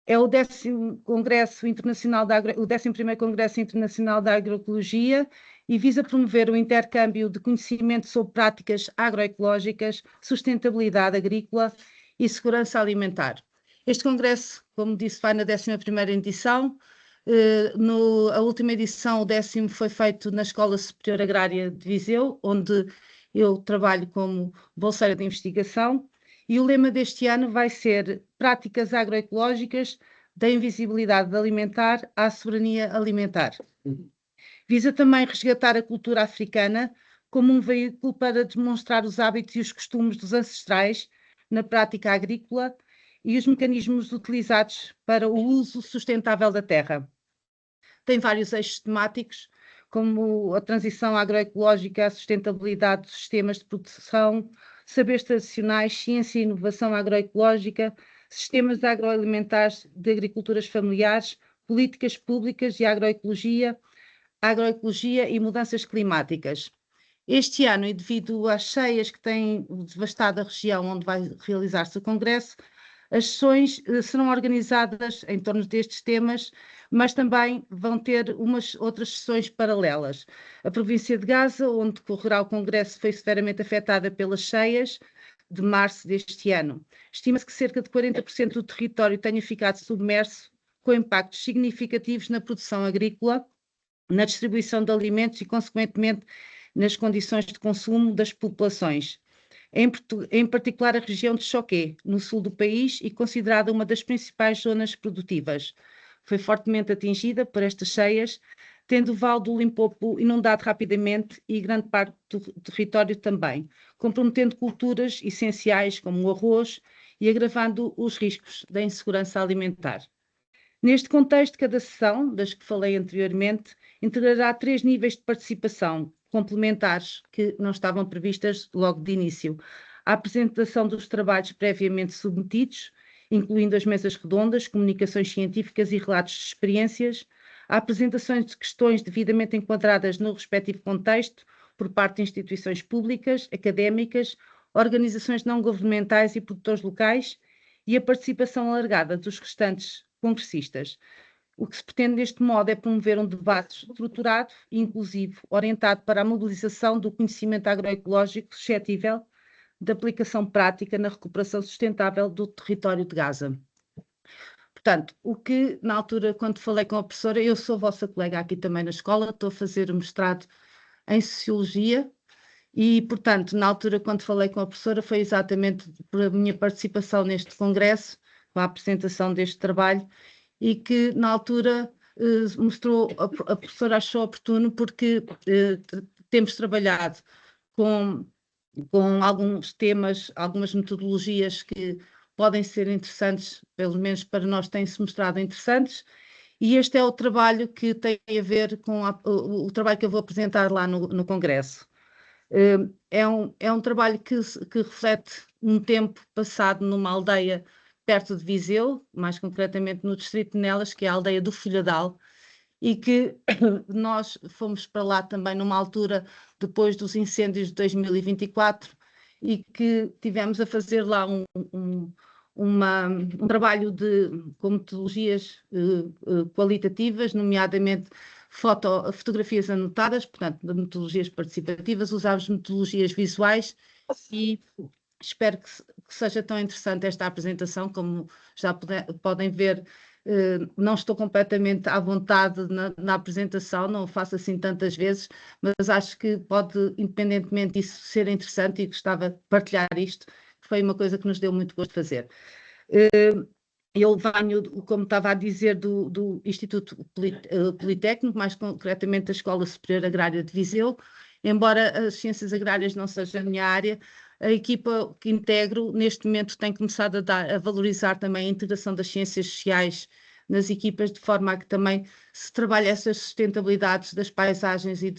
É o 10º Congresso Internacional o 11º Congresso Internacional da Agroecologia e visa promover o intercâmbio de conhecimento sobre práticas agroecológicas, sustentabilidade agrícola e segurança alimentar. Este congresso, como disse, vai na 11ª edição. A última edição, o 10º, foi feito na Escola Superior Agrária de Viseu, onde eu trabalho como bolseira de investigação. E o lema deste ano vai ser Práticas Agroecológicas da Invisibilidade Alimentar à Soberania Alimentar. Visa também resgatar a cultura africana como um veículo para demonstrar os hábitos e os costumes dos ancestrais na prática agrícola e os mecanismos utilizados para o uso sustentável da terra. Tem vários eixos temáticos, como a transição agroecológica, a sustentabilidade dos sistemas de produção, saberes tradicionais, ciência e inovação agroecológica, sistemas agroalimentares de agriculturas familiares, políticas públicas e agroecologia e mudanças climáticas. Este ano, e devido às cheias que têm devastado a região onde vai realizar-se o Congresso, as sessões serão organizadas em torno destes temas, mas também vão ter umas outras sessões paralelas. A província de Gaza, onde decorrerá o Congresso, foi severamente afetada pelas cheias de março deste ano. Estima-se que cerca de 40% do território tenha ficado submerso, com impactos significativos na produção agrícola, na distribuição de alimentos e, consequentemente, nas condições de consumo das populações. Em particular a região de Choqué, no sul do país, e considerada uma das principais zonas produtivas. Foi fortemente atingida por estas cheias, tendo o Vale do Limpopo inundado rapidamente e grande parte do território também, comprometendo culturas essenciais como o arroz e agravando os riscos da insegurança alimentar. Neste contexto, cada sessão, das que falei anteriormente, integrará 3 níveis de participação complementares que não estavam previstas logo de início. A apresentação dos trabalhos previamente submetidos, incluindo as mesas redondas, comunicações científicas e relatos de experiências, a apresentação de questões devidamente enquadradas no respectivo contexto por parte de instituições públicas, académicas, organizações não governamentais e produtores locais e a participação alargada dos restantes congressistas. O que se pretende deste modo é promover um debate estruturado e inclusivo, orientado para a mobilização do conhecimento agroecológico suscetível de aplicação prática na recuperação sustentável do território de Gaza. Portanto, o que na altura, quando falei com a professora, eu sou vossa colega aqui também na escola, estou a fazer o mestrado em Sociologia e, portanto, na altura, quando falei com a professora, foi exatamente por a minha participação neste congresso, com a apresentação deste trabalho, e que na altura a professora achou oportuno porque temos trabalhado com alguns temas, algumas metodologias que podem ser interessantes, pelo menos para nós têm-se mostrado interessantes, e este é o trabalho que tem a ver com o trabalho que eu vou apresentar lá no Congresso. É um trabalho que reflete um tempo passado numa aldeia perto de Viseu, mais concretamente no distrito de Nelas, que é a aldeia do Folhadal, e que nós fomos para lá também numa altura depois dos incêndios de 2024 e que tivemos a fazer lá um trabalho com metodologias qualitativas, nomeadamente fotografias anotadas, portanto, de metodologias participativas, usámos metodologias visuais e espero que seja tão interessante esta apresentação, como já podem ver, não estou completamente à vontade na apresentação, não o faço assim tantas vezes, mas acho que pode, independentemente disso, ser interessante e gostava de partilhar isto, que foi uma coisa que nos deu muito gosto de fazer. Eu venho, como estava a dizer, do Instituto Politécnico, mais concretamente da Escola Superior Agrária de Viseu. Embora as ciências agrárias não sejam a minha área, a equipa que integro neste momento tem começado a valorizar também a integração das ciências sociais nas equipas, de forma a que também se trabalhe essas sustentabilidades das paisagens e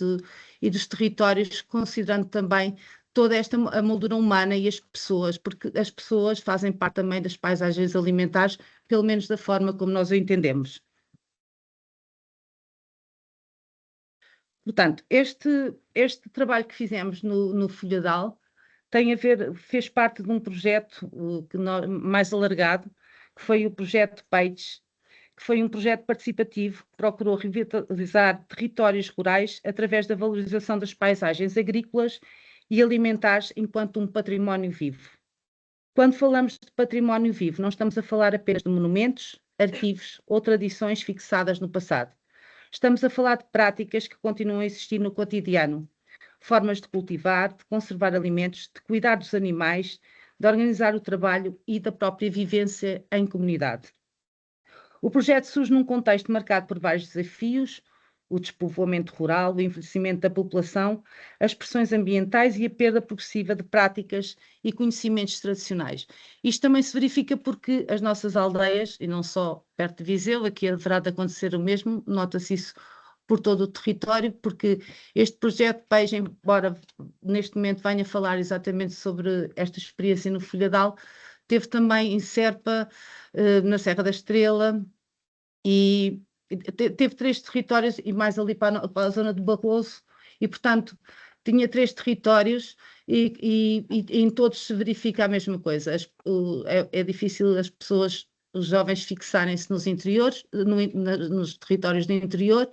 dos territórios, considerando também toda esta a moldura humana e as pessoas, porque as pessoas fazem parte também das paisagens alimentares, pelo menos da forma como nós o entendemos. Portanto, este trabalho que fizemos no Folhadal fez parte de um projeto mais alargado, que foi o projeto PAGE, que foi um projeto participativo que procurou revitalizar territórios rurais através da valorização das paisagens agrícolas e alimentares enquanto um património vivo. Quando falamos de património vivo, não estamos a falar apenas de monumentos, arquivos ou tradições fixadas no passado. Estamos a falar de práticas que continuam a existir no cotidiano, formas de cultivar, de conservar alimentos, de cuidar dos animais, de organizar o trabalho e da própria vivência em comunidade. O projeto surge num contexto marcado por vários desafios: o despovoamento rural, o envelhecimento da população, as pressões ambientais e a perda progressiva de práticas e conhecimentos tradicionais. Isto também se verifica porque as nossas aldeias, e não só perto de Viseu, aqui haverá de acontecer o mesmo, nota-se isso por todo o território, porque este projeto PAGE, embora neste momento venha falar exatamente sobre esta experiência no Folhadal, teve também em Serpa, na Serra da Estrela, e teve 3 territórios e mais ali para a zona de Barroso, e portanto tinha 3 territórios e em todos se verifica a mesma coisa. É difícil as pessoas, os jovens, fixarem-se nos interiores, nos territórios do interior,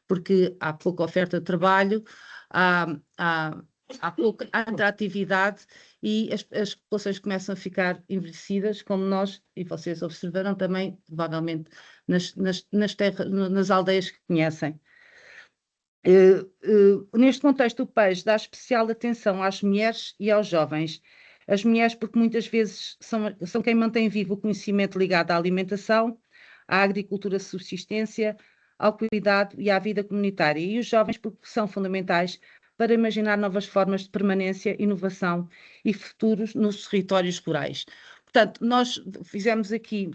porque há pouca oferta de trabalho, há pouca atratividade e as populações começam a ficar envelhecidas, como nós, e vocês observaram também, provavelmente, nas aldeias que conhecem. Neste contexto, o PAGE dá especial atenção às mulheres e aos jovens. As mulheres, porque muitas vezes são quem mantém vivo o conhecimento ligado à alimentação, à agricultura de subsistência, ao cuidado e à vida comunitária. E os jovens, porque são fundamentais para imaginar novas formas de permanência, inovação e futuros nos territórios rurais. Portanto, nós fizemos aqui,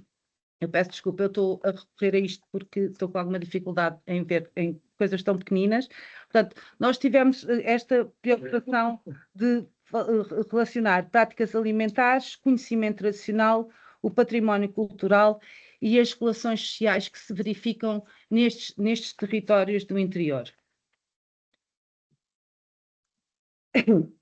eu peço desculpa, eu estou a recorrer a isto porque estou com alguma dificuldade em ver em coisas tão pequeninas. Portanto, nós tivemos esta preocupação de relacionar práticas alimentares, conhecimento tradicional, o património cultural e as relações sociais que se verificam nestes territórios do interior.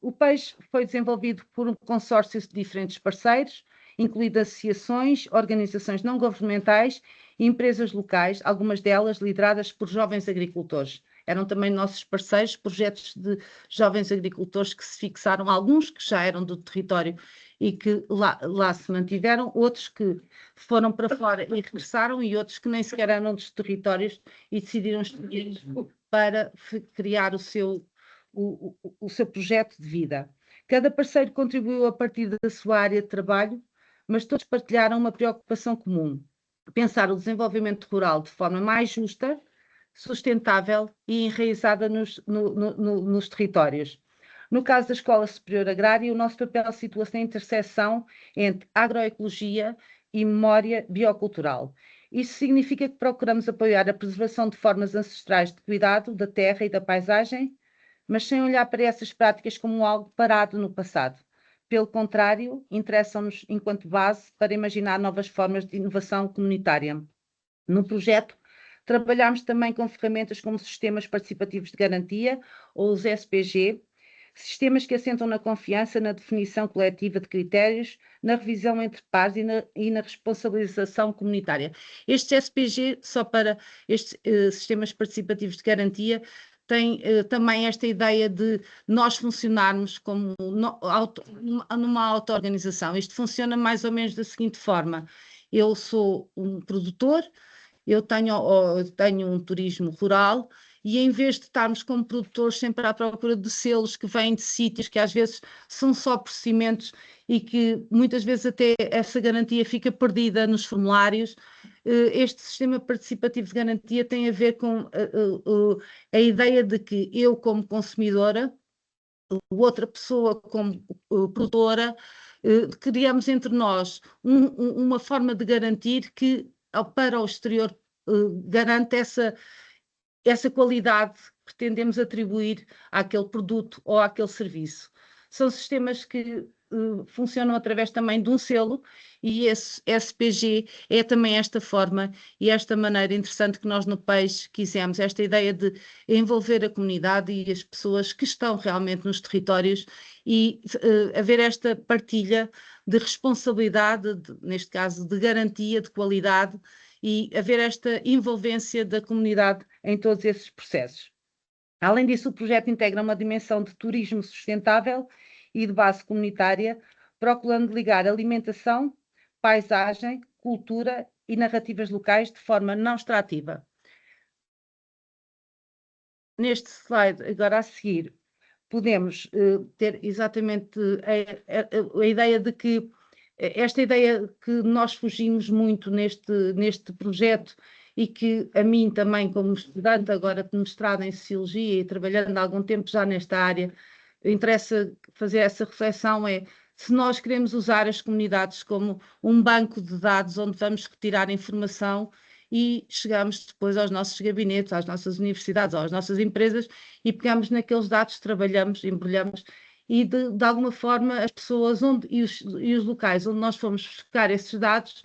O PAGE foi desenvolvido por um consórcio de diferentes parceiros, incluindo associações, organizações não governamentais e empresas locais, algumas delas lideradas por jovens agricultores. Eram também nossos parceiros, projetos de jovens agricultores que se fixaram, alguns que já eram do território e que lá se mantiveram, outros que foram para fora e regressaram, e outros que nem sequer eram dos territórios e decidiram escolher para criar o seu projeto de vida. Cada parceiro contribuiu a partir da sua área de trabalho, mas todos partilharam uma preocupação comum: pensar o desenvolvimento rural de forma mais justa, sustentável e enraizada nos territórios. No caso da Escola Superior Agrária, o nosso papel situa-se na interseção entre agroecologia e memória biocultural. Isso significa que procuramos apoiar a preservação de formas ancestrais de cuidado da terra e da paisagem, mas sem olhar para essas práticas como algo parado no passado. Pelo contrário, interessam-nos enquanto base para imaginar novas formas de inovação comunitária. No projeto, trabalhamos também com ferramentas como sistemas participativos de garantia, ou os SPG, sistemas que assentam na confiança, na definição coletiva de critérios, na revisão entre pares e na responsabilização comunitária. Estes SPG, estes sistemas participativos de garantia, tem também esta ideia de nós funcionarmos como numa auto-organização. Isto funciona mais ou menos da seguinte forma: eu sou um produtor, eu tenho um turismo rural, e em vez de estarmos como produtores sempre à procura de selos que vêm de sítios que às vezes são só procedimentos e que muitas vezes até essa garantia fica perdida nos formulários, este sistema participativo de garantia tem a ver com a ideia de que eu, como consumidora, outra pessoa como produtora, criamos entre nós uma forma de garantir que para o exterior garante essa qualidade que pretendemos atribuir àquele produto ou àquele serviço. São sistemas que funcionam através também de um selo, e esse SPG é também esta forma e esta maneira interessante que nós no Peixe quisemos, esta ideia de envolver a comunidade e as pessoas que estão realmente nos territórios e haver esta partilha de responsabilidade, neste caso de garantia de qualidade, e haver esta envolvência da comunidade em todos esses processos. Além disso, o projeto integra uma dimensão de turismo sustentável e de base comunitária, procurando ligar alimentação, paisagem, cultura e narrativas locais de forma não extrativa. Neste slide, agora a seguir, podemos ter exatamente a ideia de que esta ideia que nós fugimos muito neste projeto e que a mim também, como estudante agora de mestrado em Sociologia e trabalhando há algum tempo já nesta área, interessa fazer essa reflexão, é se nós queremos usar as comunidades como um banco de dados onde vamos retirar informação e chegamos depois aos nossos gabinetes, às nossas universidades, às nossas empresas e pegamos naqueles dados, trabalhamos, embrulhamos e de alguma forma as pessoas e os locais onde nós fomos buscar esses dados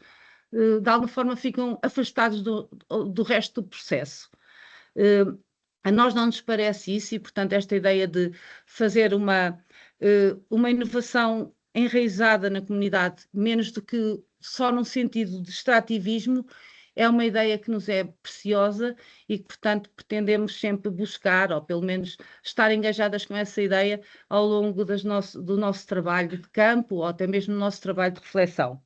de alguma forma ficam afastados do resto do processo. A nós não nos parece isso e, portanto, esta ideia de fazer uma inovação enraizada na comunidade, menos do que só num sentido de extrativismo, é uma ideia que nos é preciosa e que, portanto, pretendemos sempre buscar, ou pelo menos estar engajadas com essa ideia ao longo do nosso trabalho de campo ou até mesmo do nosso trabalho de reflexão.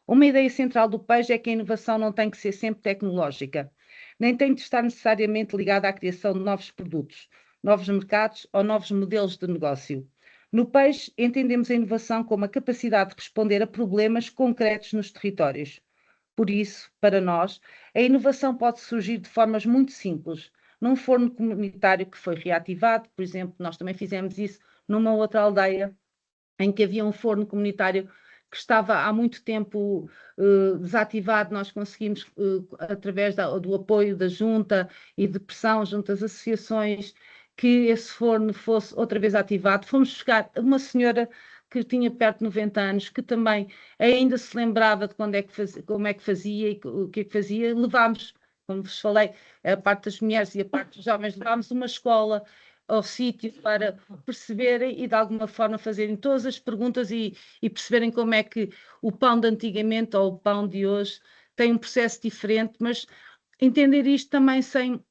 Uma ideia central do Peixe é que a inovação não tem que ser sempre tecnológica, nem tem de estar necessariamente ligada à criação de novos produtos, novos mercados ou novos modelos de negócio. No Peixe, entendemos a inovação como a capacidade de responder a problemas concretos nos territórios. Por isso, para nós, a inovação pode surgir de formas muito simples. Num forno comunitário que foi reativado, por exemplo, nós também fizemos isso numa outra aldeia, em que havia um forno comunitário que estava há muito tempo desativado. Nós conseguimos, através do apoio da junta e de pressão junto às associações, que esse forno fosse outra vez ativado. Fomos buscar uma senhora que tinha perto de 90 anos, que também ainda se lembrava de como é que fazia e o que é que fazia. Levámos, como vos falei, a parte das mulheres e a parte dos jovens, levámos uma escola ao sítio para perceberem e de alguma forma fazerem todas as perguntas e perceberem como é que o pão de antigamente ou o pão de hoje tem um processo diferente, mas entender isto também sem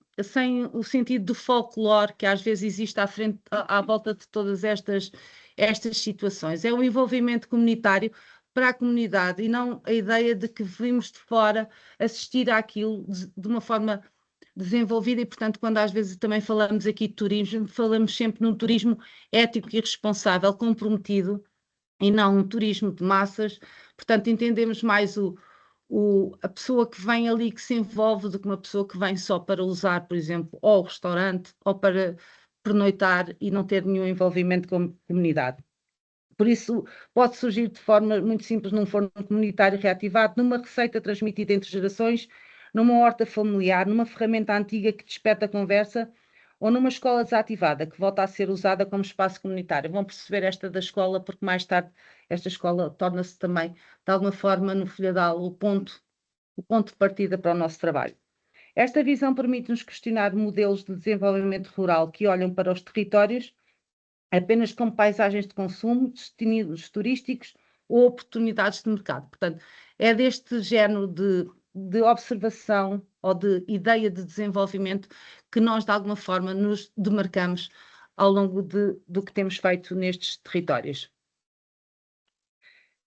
o sentido do folclore que às vezes existe à volta de todas estas situações. É o envolvimento comunitário para a comunidade e não a ideia de que vimos de fora assistir àquilo de uma forma desenvolvida e, portanto, quando às vezes também falamos aqui de turismo, falamos sempre num turismo ético e responsável, comprometido, e não um turismo de massas. Portanto, entendemos mais a pessoa que vem ali, que se envolve, do que uma pessoa que vem só para usar, por exemplo, ou o restaurante, ou para pernoitar e não ter nenhum envolvimento com a comunidade. Por isso, pode surgir de forma muito simples num forno comunitário reativado, numa receita transmitida entre gerações, numa horta familiar, numa ferramenta antiga que desperta conversa ou numa escola desativada que volta a ser usada como espaço comunitário. Vão perceber esta da escola porque mais tarde esta escola torna-se também, de alguma forma, no Folhadal, o ponto de partida para o nosso trabalho. Esta visão permite-nos questionar modelos de desenvolvimento rural que olham para os territórios apenas como paisagens de consumo, destinos turísticos ou oportunidades de mercado. Portanto, é deste género de observação ou de ideia de desenvolvimento que nós, de alguma forma, nos demarcamos ao longo do que temos feito nestes territórios.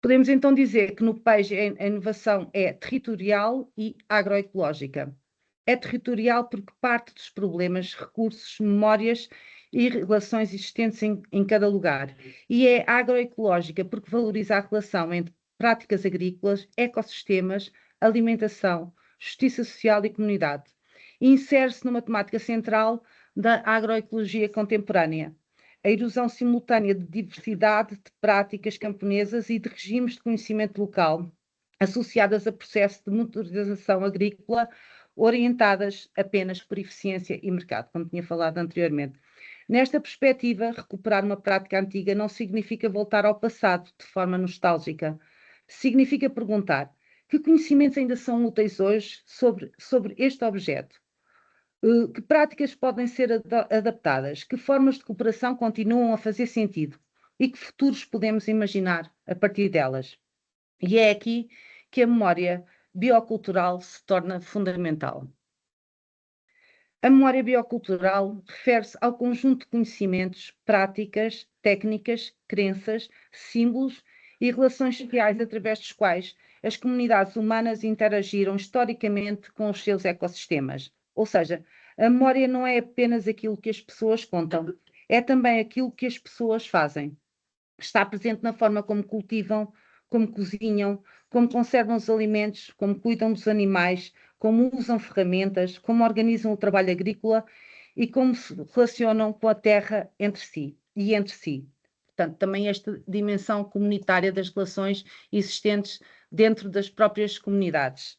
Podemos então dizer que no Peixe a inovação é territorial e agroecológica. É territorial porque parte dos problemas, recursos, memórias e relações existentes em cada lugar. E é agroecológica porque valoriza a relação entre práticas agrícolas, ecossistemas, alimentação, justiça social e comunidade. E insere-se numa temática central da agroecologia contemporânea. A erosão simultânea de diversidade de práticas camponesas e de regimes de conhecimento local, associadas a processos de motorização agrícola orientadas apenas por eficiência e mercado, como tinha falado anteriormente. Nesta perspectiva, recuperar uma prática antiga não significa voltar ao passado de forma nostálgica. Significa perguntar: que conhecimentos ainda são úteis hoje sobre este objeto? Que práticas podem ser adaptadas? Que formas de cooperação continuam a fazer sentido? E que futuros podemos imaginar a partir delas? E é aqui que a memória biocultural se torna fundamental. A memória biocultural refere-se ao conjunto de conhecimentos, práticas, técnicas, crenças, símbolos e relações sociais através dos quais as comunidades humanas interagiram historicamente com os seus ecossistemas. Ou seja, a memória não é apenas aquilo que as pessoas contam, é também aquilo que as pessoas fazem. Está presente na forma como cultivam, como cozinham, como conservam os alimentos, como cuidam dos animais, como usam ferramentas, como organizam o trabalho agrícola e como se relacionam com a terra entre si e entre si. Portanto, também esta dimensão comunitária das relações existentes dentro das próprias comunidades.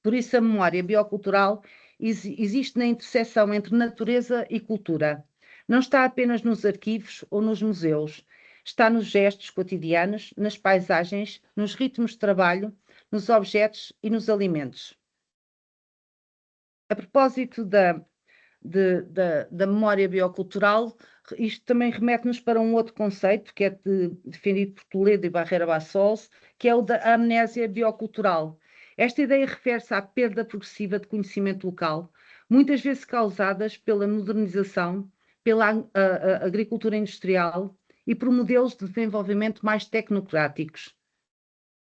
Por isso, a memória biocultural existe na interseção entre natureza e cultura. Não está apenas nos arquivos ou nos museus, está nos gestos cotidianos, nas paisagens, nos ritmos de trabalho, nos objetos e nos alimentos. A propósito da memória biocultural, isto também remete-nos para um outro conceito, que é defendido por Toledo e Barreira Bassols, que é o da amnésia biocultural. Esta ideia refere-se à perda progressiva de conhecimento local, muitas vezes causadas pela modernização, pela agricultura industrial e por modelos de desenvolvimento mais tecnocráticos.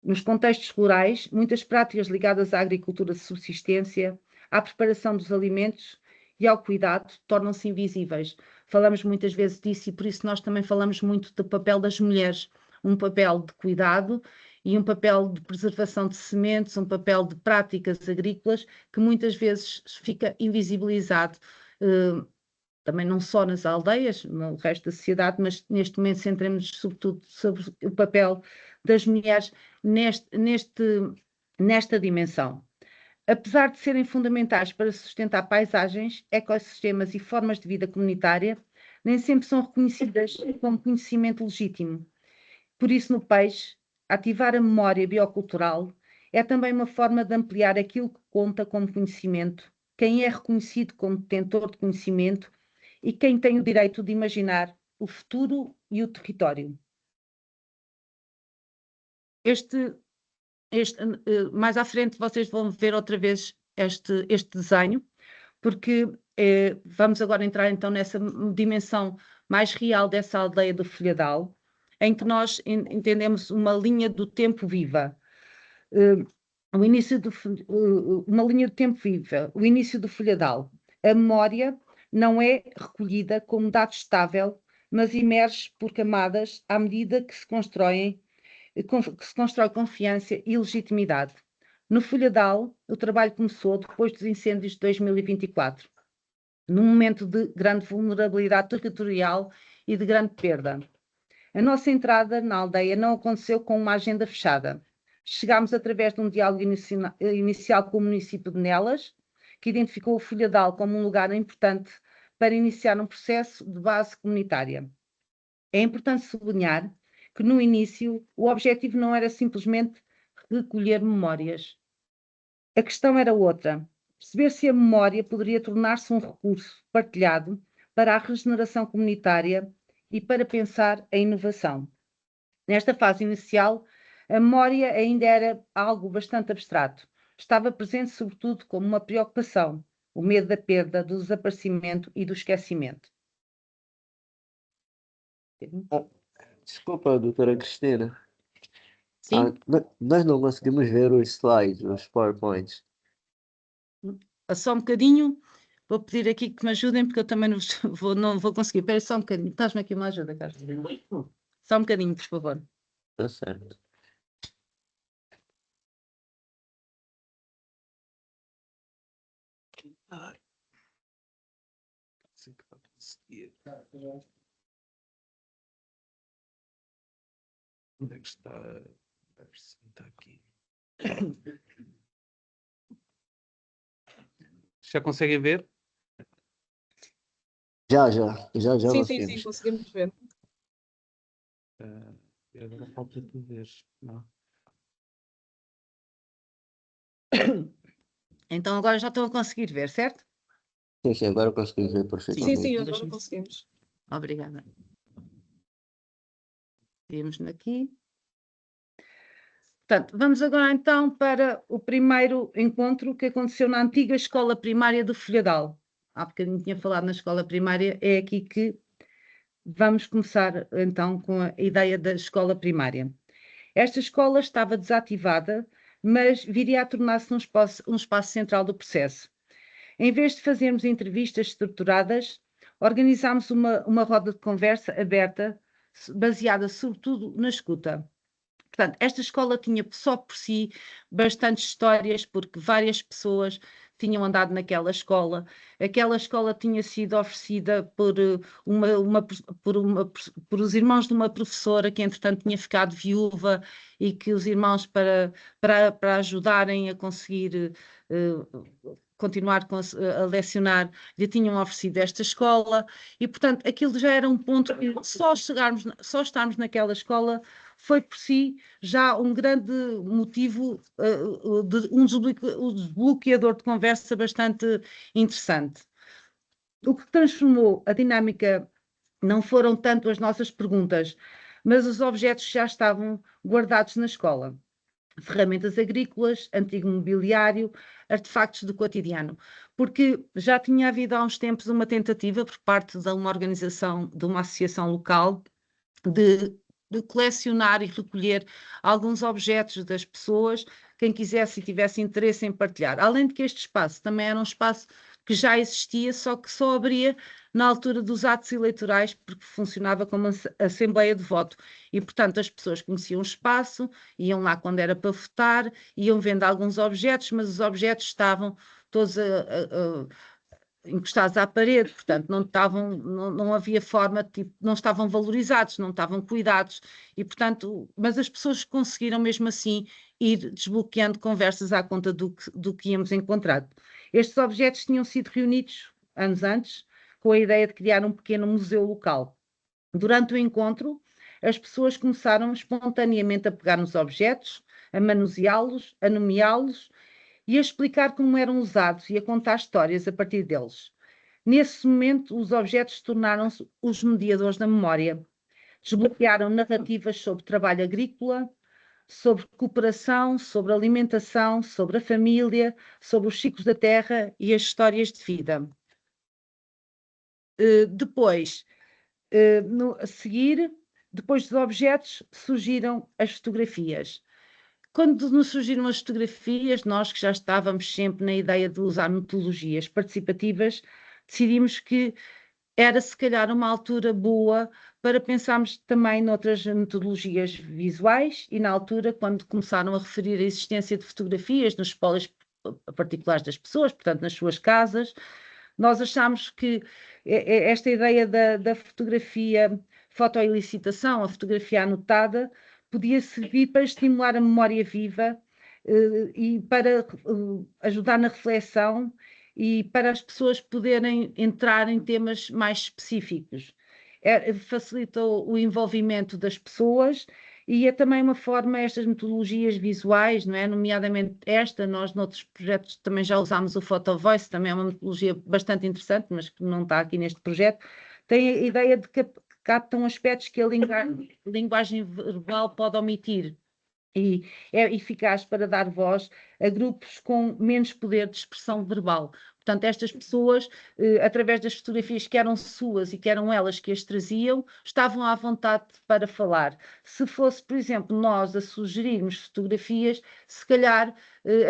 Nos contextos rurais, muitas práticas ligadas à agricultura de subsistência, à preparação dos alimentos e ao cuidado tornam-se invisíveis. Falamos muitas vezes disso e por isso nós também falamos muito do papel das mulheres, um papel de cuidado e um papel de preservação de sementes, um papel de práticas agrícolas que muitas vezes fica invisibilizado, também não só nas aldeias, no resto da sociedade, mas neste momento centramos-nos sobretudo sobre o papel das mulheres nesta dimensão. Apesar de serem fundamentais para sustentar paisagens, ecossistemas e formas de vida comunitária, nem sempre são reconhecidas como conhecimento legítimo. Por isso, no peixe, ativar a memória biocultural é também uma forma de ampliar aquilo que conta como conhecimento, quem é reconhecido como detentor de conhecimento e quem tem o direito de imaginar o futuro e o território. Mais à frente vocês vão ver outra vez este desenho, porque vamos agora entrar então nessa dimensão mais real dessa aldeia do Folhadal, em que nós entendemos uma linha do tempo viva. Uma linha do tempo viva, o início do Folhadal. A memória não é recolhida como dado estável, mas emerge por camadas à medida que se constrói confiança e legitimidade. No Folhadal, o trabalho começou depois dos incêndios de 2024, num momento de grande vulnerabilidade territorial e de grande perda. A nossa entrada na aldeia não aconteceu com uma agenda fechada. Chegámos através de um diálogo inicial com o município de Nelas, que identificou o Folhadal como um lugar importante para iniciar um processo de base comunitária. É importante sublinhar que, no início, o objetivo não era simplesmente recolher memórias. A questão era outra: perceber se a memória poderia tornar-se um recurso partilhado para a regeneração comunitária e para pensar a inovação. Nesta fase inicial, a memória ainda era algo bastante abstrato. Estava presente, sobretudo, como uma preocupação, o medo da perda, do desaparecimento e do esquecimento. Desculpa, doutora Cristina. Sim? Nós não conseguimos ver os slides, os PowerPoints. Só um bocadinho. Vou pedir aqui que me ajudem, porque eu também não vou conseguir. Espera só um bocadinho. Estás-me aqui uma ajuda, Carlos? Só um bocadinho, por favor. Tá certo. Ai. Assim que vai conseguir. Onde é que está? Deve estar aqui. Já conseguem ver? Sim, conseguimos. conseguimos ver. E agora falta tu ver, não? Então agora já estão a conseguir ver, certo? Sim, agora conseguimos ver Sim, perfeitamente. agora conseguimos. Obrigada. Vimos aqui. Portanto, vamos agora então para o primeiro encontro que aconteceu na antiga escola primária do Folhadal. Há bocadinho tinha falado na escola primária, é aqui que vamos começar então com a ideia da escola primária. Esta escola estava desativada, mas viria a tornar-se um espaço central do processo. Em vez de fazermos entrevistas estruturadas, organizámos uma roda de conversa aberta, baseada sobretudo na escuta. Portanto, esta escola tinha só por si bastantes histórias, porque várias pessoas tinham andado naquela escola. Aquela escola tinha sido oferecida por os irmãos de uma professora que, entretanto, tinha ficado viúva e que os irmãos, para ajudarem a conseguir continuar a lecionar, lhe tinham oferecido esta escola. E, portanto, aquilo já era um ponto que só estarmos naquela escola foi por si já um grande motivo, um desbloqueador de conversa bastante interessante. O que transformou a dinâmica não foram tanto as nossas perguntas, mas os objetos que já estavam guardados na escola. Ferramentas agrícolas, antigo mobiliário, artefactos do cotidiano, porque já tinha havido há uns tempos uma tentativa por parte de uma organização, de uma associação local, de colecionar e recolher alguns objetos das pessoas, quem quisesse e tivesse interesse em partilhar. Além de que este espaço também era um espaço que já existia, só que só abria na altura dos atos eleitorais, porque funcionava como assembleia de voto. E, portanto, as pessoas conheciam o espaço, iam lá quando era para votar, iam vendo alguns objetos, mas os objetos estavam todos encostados à parede, portanto não havia forma, tipo, não estavam valorizados, não estavam cuidados, e portanto, mas as pessoas conseguiram mesmo assim ir desbloqueando conversas à conta do que íamos encontrar. Estes objetos tinham sido reunidos anos antes, com a ideia de criar um pequeno museu local. Durante o encontro, as pessoas começaram espontaneamente a pegar nos objetos, a manuseá-los, a nomeá-los, e a explicar como eram usados e a contar histórias a partir deles. Nesse momento, os objetos tornaram-se os mediadores da memória. Desbloquearam narrativas sobre trabalho agrícola, sobre cooperação, sobre alimentação, sobre a família, sobre os ciclos da terra e as histórias de vida. Depois, a seguir, depois dos objetos, surgiram as fotografias. Quando nos surgiram as fotografias, nós que já estávamos sempre na ideia de usar metodologias participativas, decidimos que era se calhar uma altura boa para pensarmos também noutras metodologias visuais e na altura, quando começaram a referir a existência de fotografias nos espólios particulares das pessoas, portanto nas suas casas, nós achámos que esta ideia da fotografia, fotoilicitação, a fotografia anotada, podia servir para estimular a memória viva e para ajudar na reflexão e para as pessoas poderem entrar em temas mais específicos. Facilita o envolvimento das pessoas e é também uma forma, estas metodologias visuais, não é? Nomeadamente esta, nós noutros projetos também já usámos o Photo Voice, também é uma metodologia bastante interessante, mas que não está aqui neste projeto, tem a ideia de que captam aspectos que a linguagem verbal pode omitir e é eficaz para dar voz a grupos com menos poder de expressão verbal. Portanto, estas pessoas, através das fotografias que eram suas e que eram elas que as traziam, estavam à vontade para falar. Se fosse, por exemplo, nós a sugerirmos fotografias, se calhar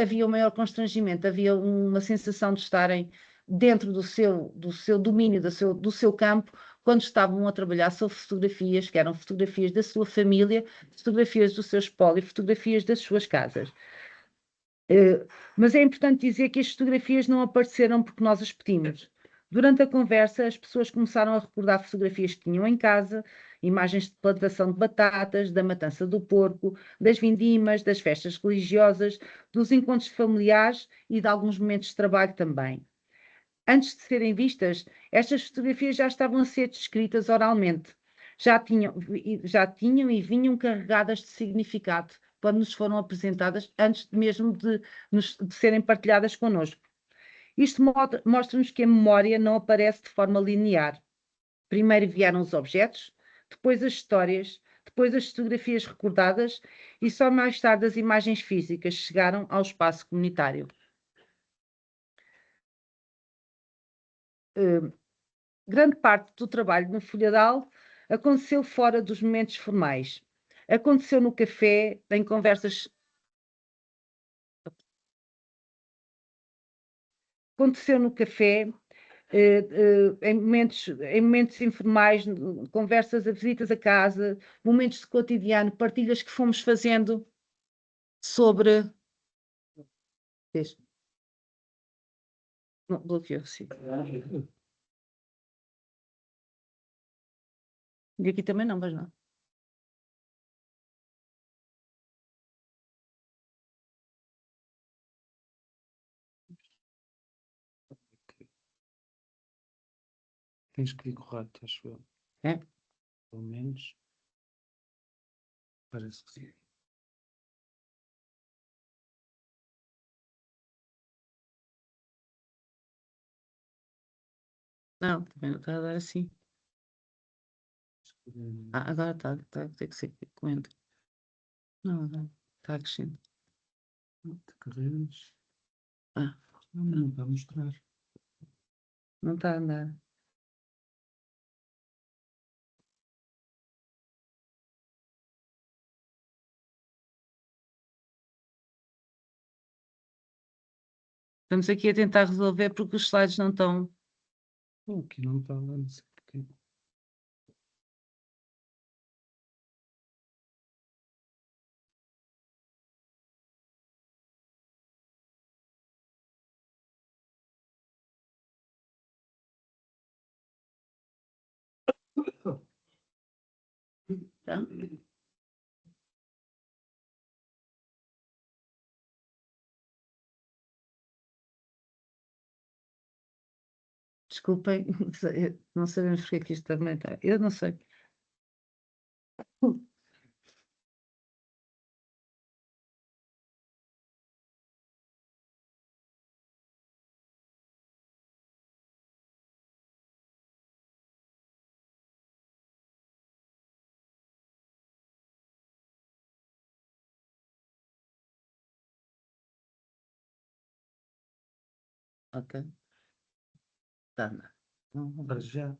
havia um maior constrangimento, havia uma sensação de estarem dentro do seu domínio, do seu campo, quando estavam a trabalhar sobre fotografias, que eram fotografias da sua família, fotografias do seu espólio, fotografias das suas casas. Mas é importante dizer que as fotografias não apareceram porque nós as pedimos. Durante a conversa, as pessoas começaram a recordar fotografias que tinham em casa, imagens de plantação de batatas, da matança do porco, das vindimas, das festas religiosas, dos encontros familiares e de alguns momentos de trabalho também. Antes de serem vistas, estas fotografias já estavam a ser descritas oralmente. Já tinham e vinham carregadas de significado quando nos foram apresentadas, antes mesmo de serem partilhadas connosco. Isto mostra-nos que a memória não aparece de forma linear. Primeiro vieram os objetos, depois as histórias, depois as fotografias recordadas e só mais tarde as imagens físicas chegaram ao espaço comunitário. Grande parte do trabalho no Folhadal aconteceu fora dos momentos formais. Aconteceu no café, em conversas. Aconteceu no café, em momentos informais, conversas, visitas a casa, momentos de cotidiano, partilhas que fomos fazendo sobre. Não, bloqueou, sim. E aqui também não, mas não. Tens que ir correto, acho eu. É? Pelo menos. Parece que sim. Não, também não está a dar assim. Agora está a ter que ser comendo. Não, está crescendo. De carreiras. Ah, Não está a mostrar. não está a andar. Estamos aqui a tentar resolver porque os slides não estão. Aqui não está, não sei porquê. Tá? Desculpem, não sabemos porque é que isto também está. Eu não sei. Ok. Tá, não. Para já.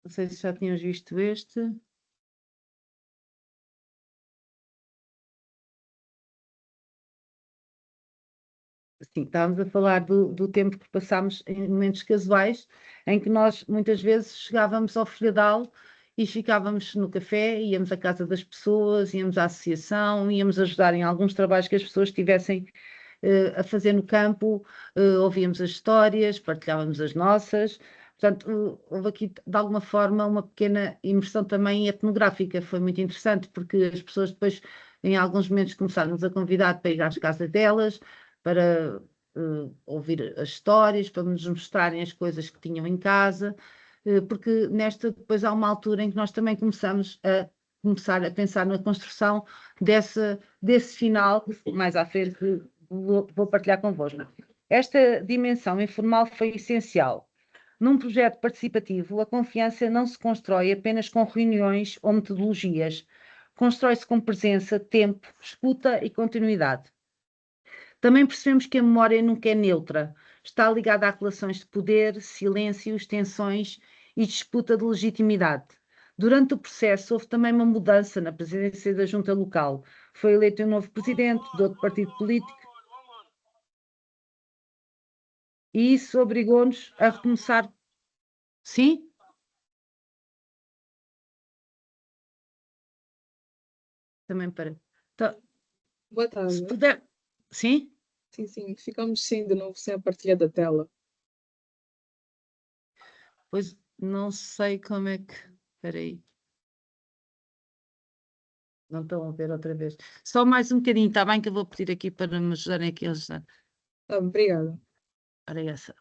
Não sei se já tínhamos visto este. Sim, estávamos a falar do tempo que passámos em momentos casuais, em que nós muitas vezes chegávamos ao Folhadal e ficávamos no café, íamos à casa das pessoas, íamos à associação, íamos ajudar em alguns trabalhos que as pessoas tivessem a fazer no campo, ouvíamos as histórias, partilhávamos as nossas. Portanto, houve aqui, de alguma forma, uma pequena imersão também etnográfica. Foi muito interessante, porque as pessoas depois, em alguns momentos, começaram-nos a convidar para ir às casas delas, para ouvir as histórias, para nos mostrarem as coisas que tinham em casa, porque depois há uma altura em que nós também começamos a pensar na construção desse final, mais à frente vou partilhar convosco. Esta dimensão informal foi essencial. Num projeto participativo, a confiança não se constrói apenas com reuniões ou metodologias. Constrói-se com presença, tempo, escuta e continuidade. Também percebemos que a memória nunca é neutra. Está ligada a relações de poder, silêncios, tensões e disputa de legitimidade. Durante o processo, houve também uma mudança na presidência da junta local. Foi eleito um novo presidente de outro partido político. E isso obrigou-nos a recomeçar. Sim? Também para. Então, Boa se tarde. puder. Sim? Sim, ficamos sim de novo sem a partilha da tela. Pois não sei como é que. Espera aí. Não estão a ver outra vez. Só mais um bocadinho, está bem que eu vou pedir aqui para me ajudarem aqui a ajudar. Obrigada. Ora, essa.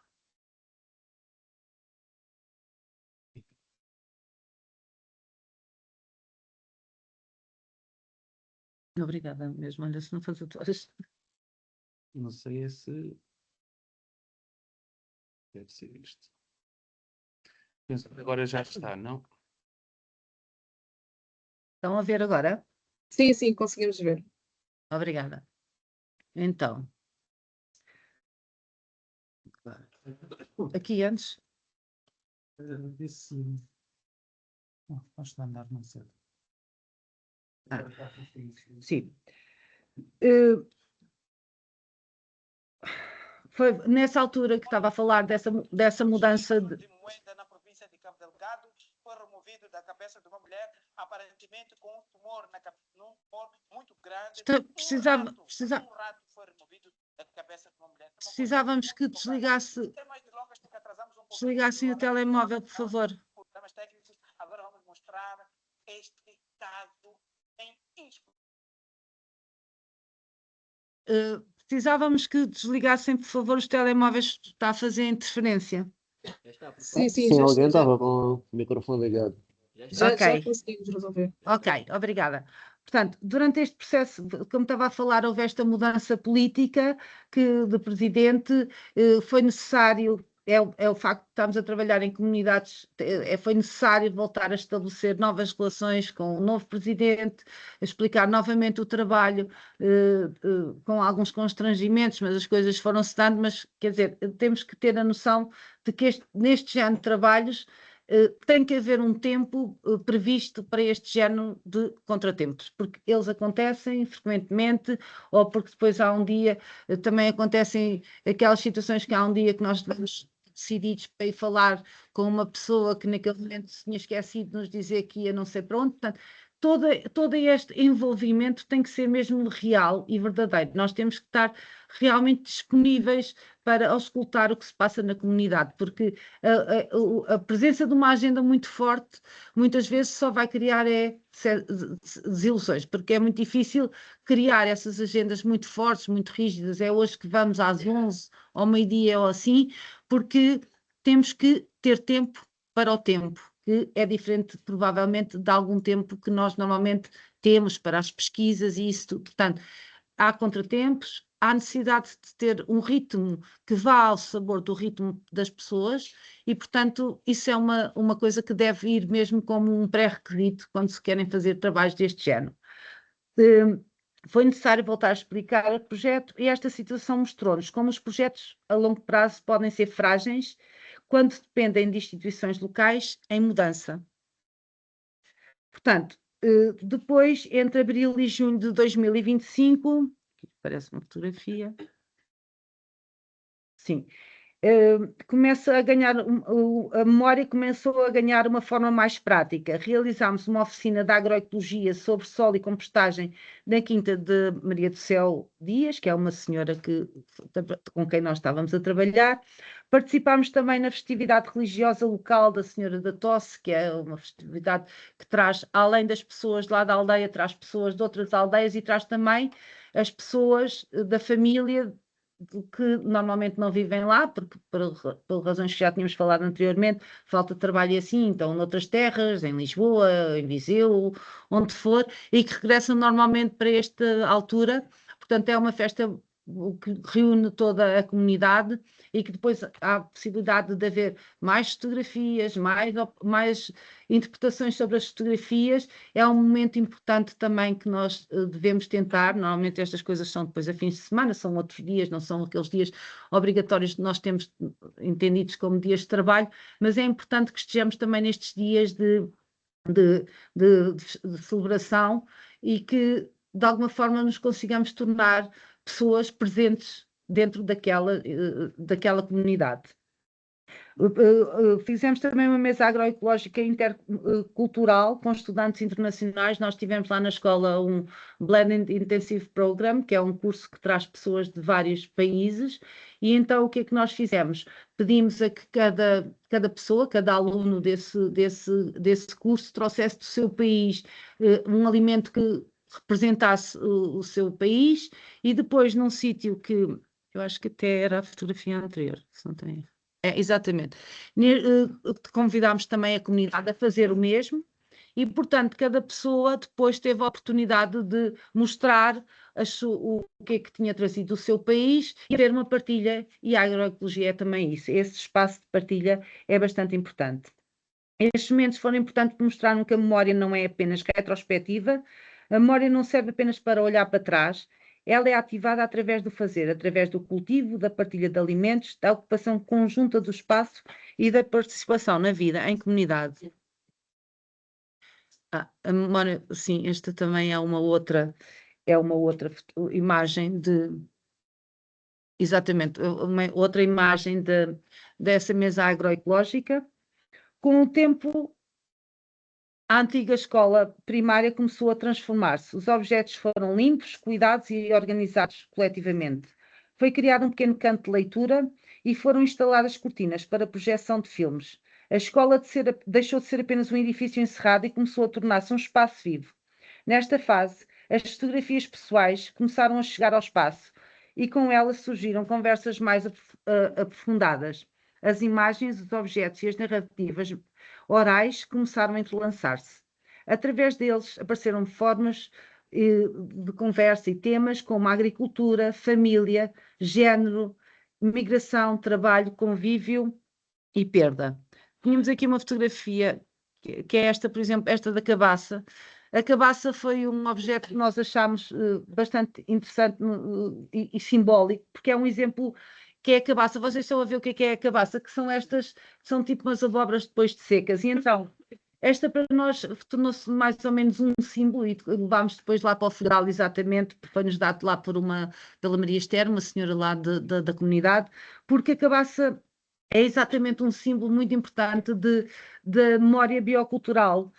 Obrigada mesmo, olha, se não fazer todas. Não sei se deve ser isto. Penso que agora já está, não? Estão a ver agora? Sim, sim, conseguimos ver. Obrigada. Então, aqui antes. Disse. Basta andar, não sei. Sim. Foi nessa altura que estava a falar dessa mudança de. Moeda na província de Cabo Delgado foi removido da cabeça de uma mulher, aparentemente com um tumor num tumor muito grande. Um rato foi removido da cabeça de uma mulher. Precisávamos que desligassem o telemóvel, por favor. Problemas técnicos. Agora vamos mostrar este caso em precisávamos que desligassem, por favor, os telemóveis, está a fazer interferência. Sim, sim, Sim, já, alguém já, estava com o microfone ligado. já Ok. conseguimos resolver. Ok, obrigada. Portanto, durante este processo, como estava a falar, houve esta mudança política de presidente, foi necessário, é o facto de estarmos a trabalhar em comunidades, foi necessário voltar a estabelecer novas relações com o novo presidente, explicar novamente o trabalho, com alguns constrangimentos, mas as coisas foram-se dando, mas quer dizer, temos que ter a noção de que neste género de trabalhos tem que haver um tempo previsto para este género de contratempos, porque eles acontecem frequentemente, ou porque depois há um dia, também acontecem aquelas situações que há um dia que nós devemos decididos para ir falar com uma pessoa que naquele momento se tinha esquecido de nos dizer que ia não sei para onde, portanto, todo este envolvimento tem que ser mesmo real e verdadeiro. Nós temos que estar realmente disponíveis para auscultar o que se passa na comunidade, porque a presença de uma agenda muito forte muitas vezes só vai criar desilusões, porque é muito difícil criar essas agendas muito fortes, muito rígidas. É hoje que vamos às 11, ao meio-dia ou assim, porque temos que ter tempo para o tempo, que é diferente provavelmente de algum tempo que nós normalmente temos para as pesquisas e isso tudo. Portanto, há contratempos, há necessidade de ter um ritmo que vá ao sabor do ritmo das pessoas e, portanto, isso é uma coisa que deve ir mesmo como um pré-requisito quando se querem fazer trabalhos deste género. Foi necessário voltar a explicar o projeto e esta situação mostrou-nos como os projetos a longo prazo podem ser frágeis quando dependem de instituições locais em mudança. Portanto, depois, entre abril e junho de 2025, parece uma fotografia, sim, começa a ganhar, a memória começou a ganhar uma forma mais prática. Realizámos uma oficina de agroecologia sobre solo e compostagem na quinta de Maria do Céu Dias, que é uma senhora com quem nós estávamos a trabalhar. Participámos também na festividade religiosa local da Senhora da Tosse, que é uma festividade que traz, além das pessoas lá da aldeia, traz pessoas de outras aldeias e traz também as pessoas da família que normalmente não vivem lá, porque por razões que já tínhamos falado anteriormente, falta de trabalho e assim, então noutras terras, em Lisboa, em Viseu, onde for, e que regressam normalmente para esta altura. Portanto, é uma festa que reúne toda a comunidade e que depois há a possibilidade de haver mais fotografias, mais interpretações sobre as fotografias. É um momento importante também que nós devemos tentar. Normalmente estas coisas são depois a fins de semana, são outros dias, não são aqueles dias obrigatórios que nós temos entendidos como dias de trabalho, mas é importante que estejamos também nestes dias de celebração e que de alguma forma nos consigamos tornar pessoas presentes dentro daquela comunidade. Fizemos também uma mesa agroecológica intercultural com estudantes internacionais. Nós tivemos lá na escola um Blended Intensive Program, que é um curso que traz pessoas de vários países, e então o que é que nós fizemos? Pedimos a que cada pessoa, cada aluno desse curso trouxesse do seu país um alimento que representasse o seu país, e depois num sítio que eu acho que até era a fotografia anterior, se não tenho. Exatamente. Convidámos também a comunidade a fazer o mesmo, e, portanto, cada pessoa depois teve a oportunidade de mostrar o que é que tinha trazido do seu país e haver uma partilha, e a agroecologia é também isso. Esse espaço de partilha é bastante importante. Estes momentos foram importantes para mostrar que a memória não é apenas retrospectiva, a memória não serve apenas para olhar para trás, ela é ativada através do fazer, através do cultivo, da partilha de alimentos, da ocupação conjunta do espaço e da participação na vida em comunidade. A memória, sim, esta também é uma outra imagem exatamente, outra imagem dessa mesa agroecológica. Com o tempo, a antiga escola primária começou a transformar-se. Os objetos foram limpos, cuidados e organizados coletivamente. Foi criado um pequeno canto de leitura e foram instaladas cortinas para projeção de filmes. A escola deixou de ser apenas um edifício encerrado e começou a tornar-se um espaço vivo. Nesta fase, as fotografias pessoais começaram a chegar ao espaço e com elas surgiram conversas mais aprofundadas. As imagens, os objetos e as narrativas orais começaram a entrelaçar-se. Através deles apareceram formas de conversa e temas como agricultura, família, género, migração, trabalho, convívio e perda. Tínhamos aqui uma fotografia, que é esta, por exemplo, esta da cabaça. A cabaça foi um objeto que nós achámos bastante interessante e simbólico, porque é um exemplo que é a cabaça. Vocês estão a ver o que é a cabaça, que são estas, são tipo umas abóboras depois de secas. E então, esta para nós tornou-se mais ou menos um símbolo e levámos depois lá para o Federal, exatamente, foi-nos dado lá pela Maria Esther, uma senhora lá da comunidade, porque a cabaça é exatamente um símbolo muito importante da memória biocultural.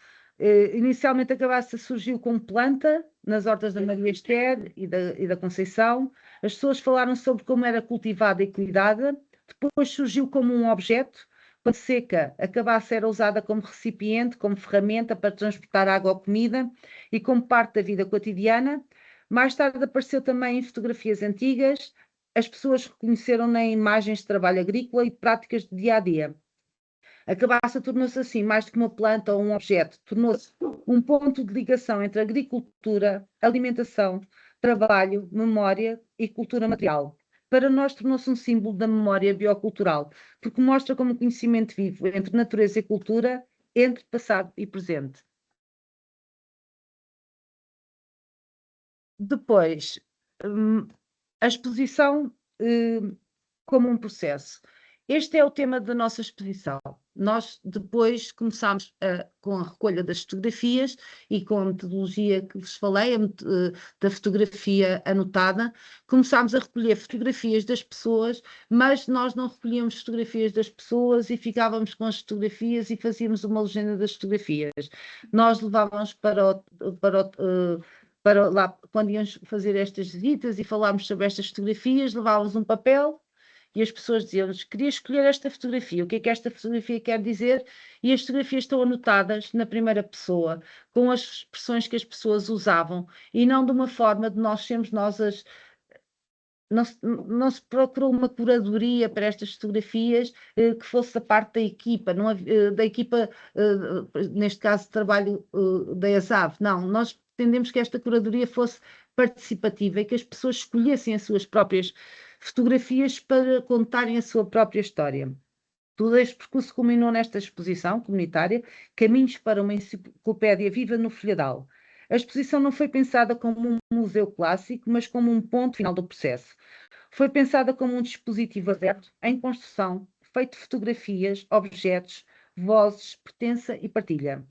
Inicialmente a cabaça surgiu como planta nas hortas da Maria Esther e da Conceição. As pessoas falaram sobre como era cultivada e cuidada. Depois surgiu como um objeto. Quando seca, a cabaça era usada como recipiente, como ferramenta para transportar água ou comida e como parte da vida cotidiana. Mais tarde apareceu também em fotografias antigas. As pessoas reconheceram-na em imagens de trabalho agrícola e práticas de dia a dia. A cabaça tornou-se assim mais do que uma planta ou um objeto, tornou-se um ponto de ligação entre agricultura, alimentação, trabalho, memória e cultura material. Para nós tornou-se um símbolo da memória biocultural, porque mostra como conhecimento vivo entre natureza e cultura, entre passado e presente. Depois, a exposição como um processo. Este é o tema da nossa exposição. Nós depois começámos com a recolha das fotografias e com a metodologia que vos falei, da fotografia anotada, começámos a recolher fotografias das pessoas, mas nós não recolhíamos fotografias das pessoas e ficávamos com as fotografias e fazíamos uma legenda das fotografias. Nós levávamos para lá, quando íamos fazer estas visitas e falámos sobre estas fotografias, levávamos um papel e as pessoas diziam-nos: queria escolher esta fotografia, o que é que esta fotografia quer dizer? E as fotografias estão anotadas na primeira pessoa, com as expressões que as pessoas usavam, e não de uma forma de nós sermos nós as... Não se procurou uma curadoria para estas fotografias que fosse da parte da equipa, não da equipa, neste caso, de trabalho da ESAV. Não, nós pretendemos que esta curadoria fosse participativa e que as pessoas escolhessem as suas próprias fotografias para contarem a sua própria história. Todo este percurso culminou nesta exposição comunitária, Caminhos para uma Enciclopédia Viva no Folhadal. A exposição não foi pensada como um museu clássico, mas como um ponto final do processo. Foi pensada como um dispositivo aberto, em construção, feito de fotografias, objetos, vozes, pertença e partilha.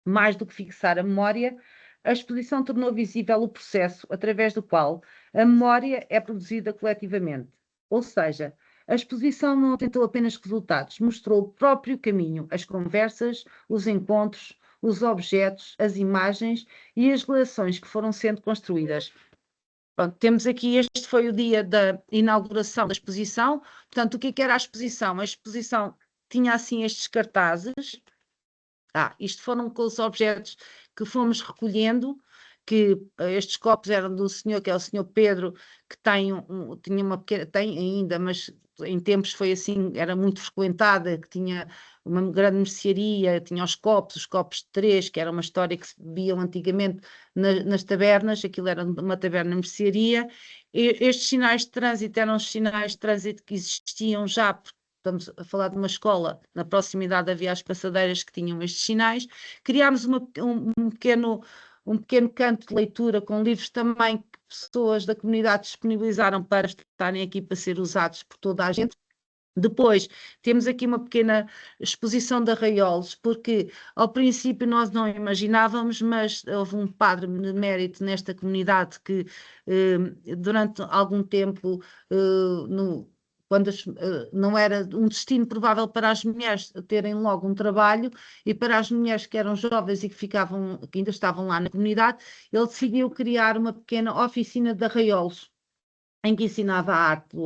Mais do que fixar a memória, a exposição tornou visível o processo através do qual a memória é produzida coletivamente. Ou seja, a exposição não apresentou apenas resultados, mostrou o próprio caminho, as conversas, os encontros, os objetos, as imagens e as relações que foram sendo construídas. Pronto, temos aqui, este foi o dia da inauguração da exposição. Portanto, o que era a exposição? A exposição tinha assim estes cartazes. Isto foram com os objetos que fomos recolhendo, que estes copos eram do senhor, que é o senhor Pedro, que tinha uma pequena, tem ainda, mas em tempos foi assim, era muito frequentada, que tinha uma grande mercearia, tinha os copos de 3, que era uma história que se bebiam antigamente nas tabernas, aquilo era uma taberna mercearia. Estes sinais de trânsito eram os sinais de trânsito que existiam já, estamos a falar de uma escola, na proximidade havia as passadeiras que tinham estes sinais. Criámos um pequeno canto de leitura com livros também que pessoas da comunidade disponibilizaram para estarem aqui para ser usados por toda a gente. Depois, temos aqui uma pequena exposição de arraiolos, porque ao princípio nós não imaginávamos, mas houve um padre de mérito nesta comunidade que durante algum tempo, quando não era um destino provável para as mulheres terem logo um trabalho, e para as mulheres que eram jovens e que ainda estavam lá na comunidade, ele decidiu criar uma pequena oficina de arraiolos, em que ensinava a arte.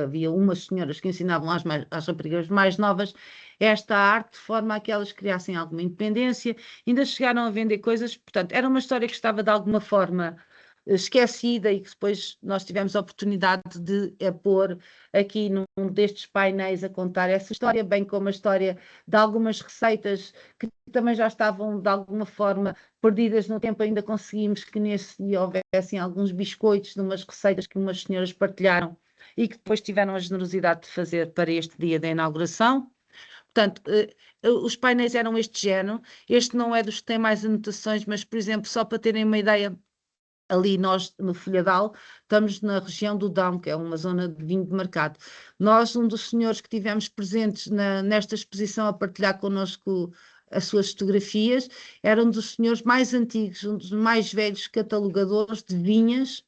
Havia umas senhoras que ensinavam às raparigas mais novas esta arte, de forma a que elas criassem alguma independência. Ainda chegaram a vender coisas, portanto, era uma história que estava de alguma forma esquecida e que depois nós tivemos a oportunidade de pôr aqui num destes painéis a contar essa história, bem como a história de algumas receitas que também já estavam de alguma forma perdidas no tempo. Ainda conseguimos que nesse dia houvessem alguns biscoitos de umas receitas que umas senhoras partilharam e que depois tiveram a generosidade de fazer para este dia da inauguração. Portanto, os painéis eram este género. Este não é dos que tem mais anotações, mas, por exemplo, só para terem uma ideia, ali nós, no Folhadal, estamos na região do Dão, que é uma zona de vinho de mercado. Nós, um dos senhores que tivemos presentes nesta exposição a partilhar connosco as suas fotografias, era um dos senhores mais antigos, um dos mais velhos catalogadores de vinhas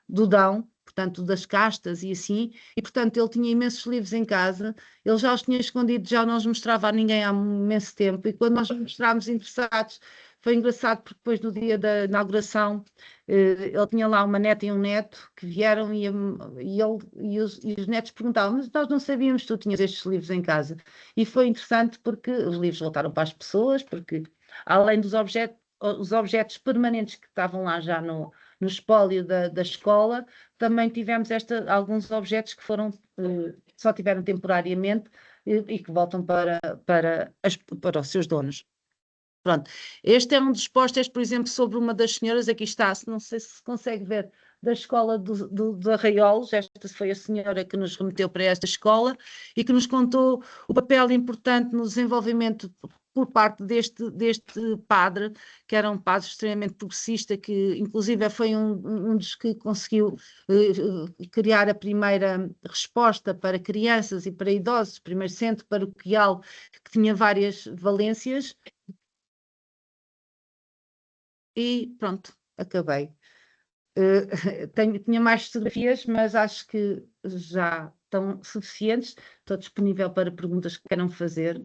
do Dão, portanto, das castas e assim, e portanto ele tinha imensos livros em casa, ele já os tinha escondido, já não os mostrava a ninguém há um imenso tempo, e quando nós os mostrámos interessados, foi engraçado porque depois no dia da inauguração ele tinha lá uma neta e um neto que vieram e os netos perguntavam, mas nós não sabíamos que tu tinhas estes livros em casa. E foi interessante porque os livros voltaram para as pessoas, porque além dos os objetos permanentes que estavam lá já no espólio da escola, também tivemos alguns objetos que só tiveram temporariamente e que voltam para os seus donos. Pronto, este é um dos pósteres, por exemplo, sobre uma das senhoras, aqui está, não sei se consegue ver, da escola de Arraiolos. Esta foi a senhora que nos remeteu para esta escola e que nos contou o papel importante no desenvolvimento por parte deste padre, que era um padre extremamente progressista, que inclusive foi um dos que conseguiu criar a primeira resposta para crianças e para idosos, o primeiro centro paroquial que tinha várias valências. E pronto, acabei. Tinha mais fotografias, mas acho que já estão suficientes. Estou disponível para perguntas que queiram fazer.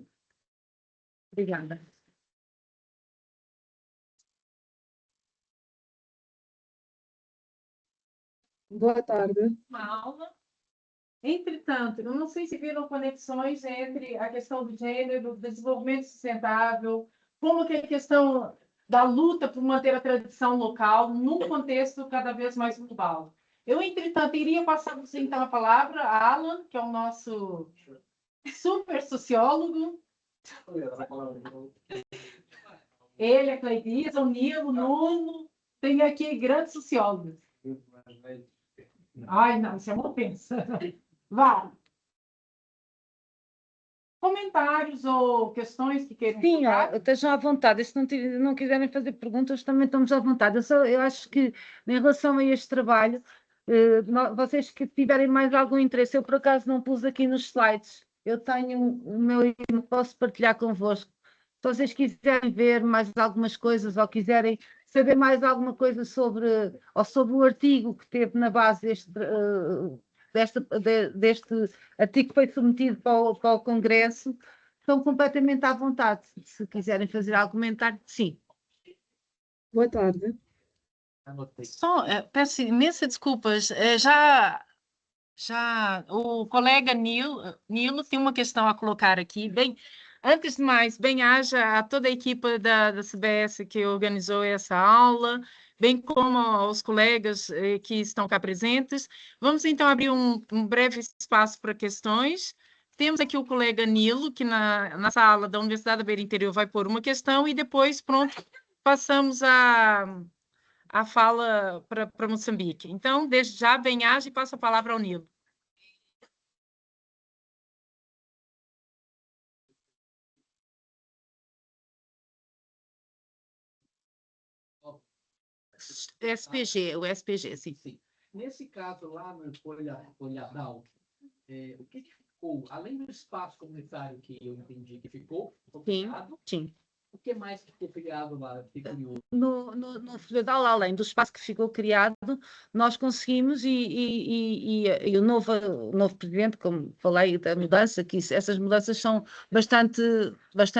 Obrigada. Boa tarde. Uma aula. Entretanto, eu não sei se viram conexões entre a questão do gênero, do desenvolvimento sustentável, como que a questão da luta por manter a tradição local num contexto cada vez mais global. Eu, entretanto, iria passar então a palavra a Alan, que é o nosso super sociólogo. Ele, a Cleidisa, o Nilo, o Nuno, tem aqui grandes sociólogos. Ai, não, isso é uma ofensa. Vá. Comentários ou questões que queiram Sim, colocar? estejam à vontade. E se não quiserem fazer perguntas, também estamos à vontade. Eu acho que, em relação a este trabalho, vocês que tiverem mais algum interesse, eu por acaso não pus aqui nos slides. Eu tenho o meu e-mail, posso partilhar convosco. Se vocês quiserem ver mais algumas coisas ou quiserem saber mais alguma coisa sobre o artigo que teve na base deste artigo que foi submetido para o Congresso, estão completamente à vontade. Se quiserem fazer algum comentário, sim. Boa tarde. Só, peço imensas desculpas. Já o colega Nilo tem uma questão a colocar aqui. Bem, antes de mais, bem-aja a toda a equipa da CBS que organizou essa aula. bem como aos colegas que estão cá presentes. Vamos, então, abrir um breve espaço para questões. Temos aqui o colega Nilo, que na sala da Universidade da Beira Interior vai pôr uma questão e depois, pronto, passamos a fala para Moçambique. Então, desde já, bem-aja e passo a palavra ao Nilo. SPG, o SPG, sim. Sim. Nesse caso, lá no Olhadal, o que ficou, além do espaço comunitário que eu entendi que ficou criado, Sim. o que mais ficou criado lá? Fiquei curioso. No Folhadal, além do espaço que ficou criado, nós conseguimos, e o novo presidente, como falei, da mudança, que essas mudanças são bastante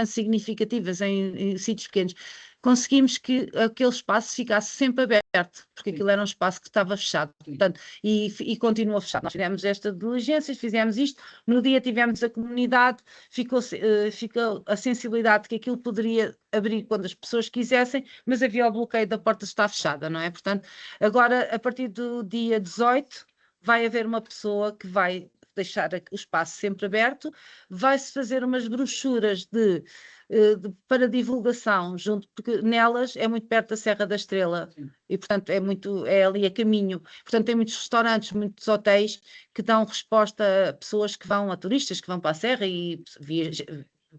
significativas em sítios pequenos, conseguimos que aquele espaço ficasse sempre aberto, porque aquilo era um espaço que estava fechado, portanto, e continua fechado. Nós fizemos esta diligência, fizemos isto, no dia tivemos a comunidade, ficou a sensibilidade de que aquilo poderia abrir quando as pessoas quisessem, mas havia o bloqueio da porta estar fechada, não é? Portanto, agora, a partir do dia 18, vai haver uma pessoa que vai deixar o espaço sempre aberto, vai-se fazer umas brochuras para divulgação, porque nelas é muito perto da Serra da Estrela. Sim. E, portanto, é ali a caminho. Portanto, tem muitos restaurantes, muitos hotéis que dão resposta a pessoas que vão, a turistas que vão para a Serra e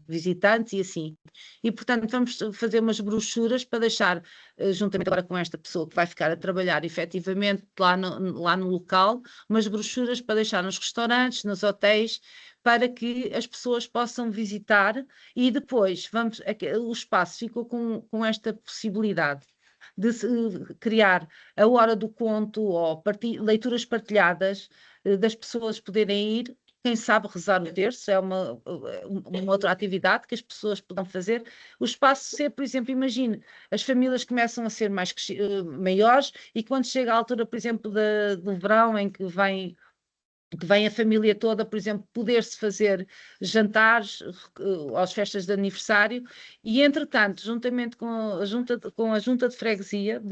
visitantes e assim. E, portanto, vamos fazer umas brochuras para deixar, juntamente agora com esta pessoa que vai ficar a trabalhar efetivamente lá no local, umas brochuras para deixar nos restaurantes, nos hotéis, para que as pessoas possam visitar e depois o espaço ficou com esta possibilidade de criar a hora do conto ou leituras partilhadas, das pessoas poderem ir. Quem sabe rezar o terço é uma outra atividade que as pessoas poderão fazer. O espaço ser, por exemplo, imagine, as famílias começam a ser maiores e quando chega a altura, por exemplo, do verão, em que vem a família toda, por exemplo, poder-se fazer jantares às festas de aniversário e, entretanto, juntamente com a junta de freguesia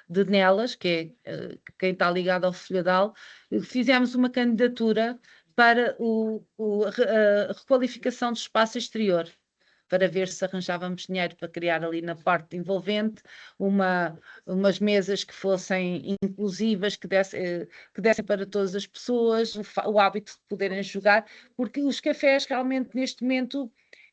de Nelas, que é quem está ligado ao Folhadal, fizemos uma candidatura para a requalificação do espaço exterior, para ver se arranjávamos dinheiro para criar ali na parte envolvente umas mesas que fossem inclusivas, que dessem para todas as pessoas o hábito de poderem jogar, porque os cafés realmente neste momento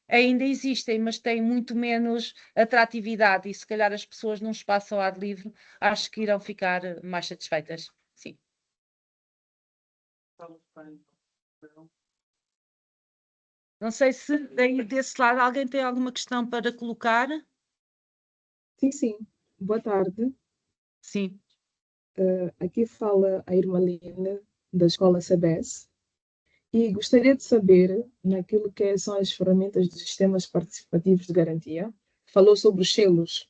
ainda existem, mas têm muito menos atratividade e se calhar as pessoas num espaço ao ar livre acho que irão ficar mais satisfeitas. Sim. Não sei se daí desse lado alguém tem alguma questão para colocar. Sim, sim. Boa tarde. Sim. Aqui fala a Irmalina, da Escola CBS, e gostaria de saber, naquilo que são as ferramentas dos sistemas participativos de garantia, falou sobre os selos,